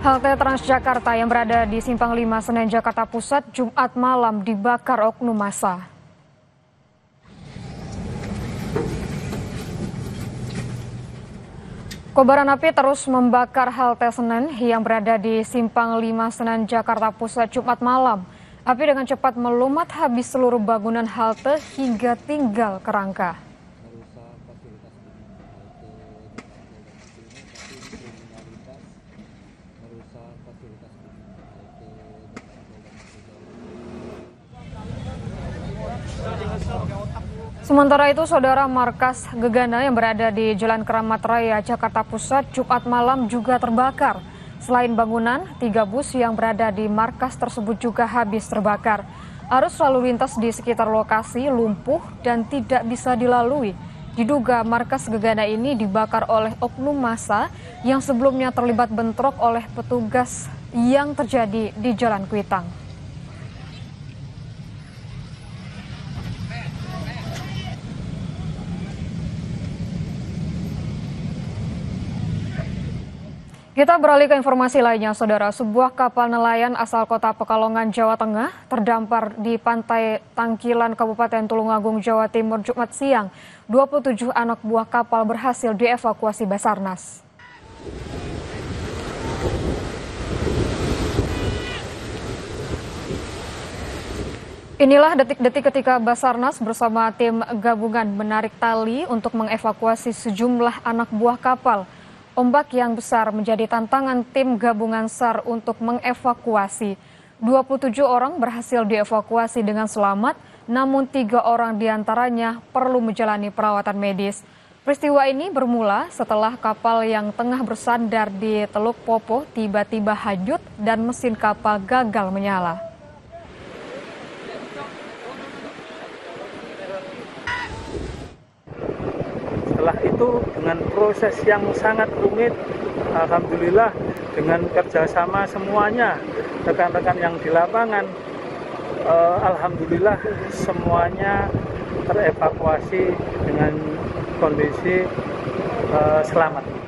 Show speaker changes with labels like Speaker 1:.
Speaker 1: Halte Transjakarta yang berada di Simpang 5 Senen Jakarta Pusat Jumat malam dibakar oknum massa. Kobaran api terus membakar halte Senen yang berada di Simpang 5 Senen Jakarta Pusat Jumat malam. Api dengan cepat melumat habis seluruh bangunan halte hingga tinggal kerangka. Sementara itu, Saudara, markas Gegana yang berada di Jalan Keramat Raya, Jakarta Pusat, Jumat malam juga terbakar. Selain bangunan, 3 bus yang berada di markas tersebut juga habis terbakar. Arus lalu lintas di sekitar lokasi lumpuh dan tidak bisa dilalui. Diduga markas Gegana ini dibakar oleh oknum massa yang sebelumnya terlibat bentrok oleh petugas yang terjadi di Jalan Kuitang. Kita beralih ke informasi lainnya, Saudara. Sebuah kapal nelayan asal kota Pekalongan, Jawa Tengah terdampar di pantai Tangkilan, Kabupaten Tulungagung, Jawa Timur, Jumat siang. 27 anak buah kapal berhasil dievakuasi Basarnas. Inilah detik-detik ketika Basarnas bersama tim gabungan menarik tali untuk mengevakuasi sejumlah anak buah kapal. Ombak yang besar menjadi tantangan tim gabungan SAR untuk mengevakuasi. 27 orang berhasil dievakuasi dengan selamat, namun 3 orang diantaranya perlu menjalani perawatan medis. Peristiwa ini bermula setelah kapal yang tengah bersandar di Teluk Popo tiba-tiba hanyut dan mesin kapal gagal menyala.
Speaker 2: Setelah itu dengan proses yang sangat rumit, alhamdulillah dengan kerjasama semuanya, rekan-rekan yang di lapangan, alhamdulillah semuanya terevakuasi dengan kondisi selamat.